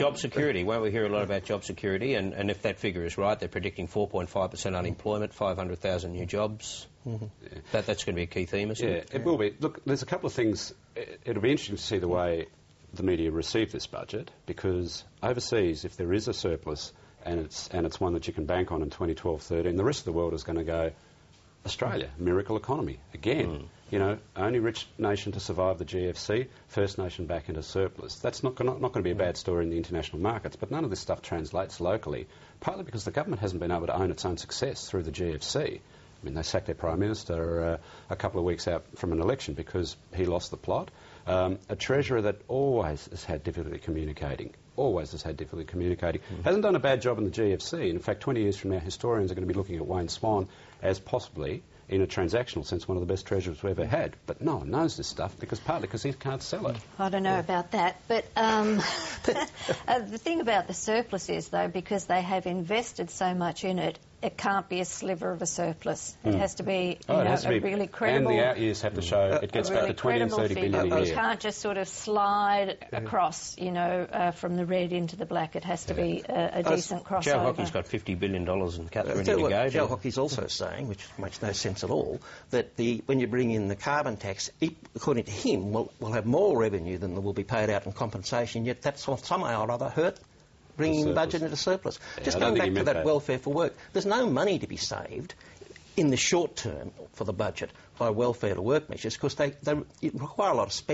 Job security. Won't we hear a lot about job security? And if that figure is right, they're predicting 4.5% unemployment, 500,000 new jobs. Mm-hmm. That's going to be a key theme, isn't it? Yeah, it will be. Look, there's a couple of things. It'll be interesting to see the way the media receive this budget, because overseas, if there is a surplus and it's one that you can bank on in 2012-13, the rest of the world is going to go, Australia, miracle economy. Again, you know, only rich nation to survive the GFC, first nation back into surplus. That's not going to be a bad story in the international markets, but none of this stuff translates locally, partly because the government hasn't been able to own its own success through the GFC. I mean, they sacked their Prime Minister a couple of weeks out from an election because he lost the plot. A Treasurer that always has had difficulty communicating. Hasn't done a bad job in the GFC. In fact, 20 years from now, historians are going to be looking at Wayne Swan as possibly, in a transactional sense, one of the best treasurers we've ever had. But no one knows this stuff partly because he can't sell it. I don't know about that. But the thing about the surplus is, though, because they have invested so much in it, it can't be a sliver of a surplus. It has to be, a really credible... And the out years have to show it gets back to 20 and 30 billion a year. It can't just sort of slide across, from the red into the black. It has to be a decent crossover. Joe Hockey's got $50 billion in cut ready to go. Joe Hockey's also saying, which makes no sense at all, that when you bring in the carbon tax, it, according to him, will have more revenue than will be paid out in compensation, yet that's somehow or other hurt bringing the budget into surplus. Yeah, just going back to that welfare for work, there's no money to be saved in the short term for the budget by welfare to work measures because they require a lot of spending.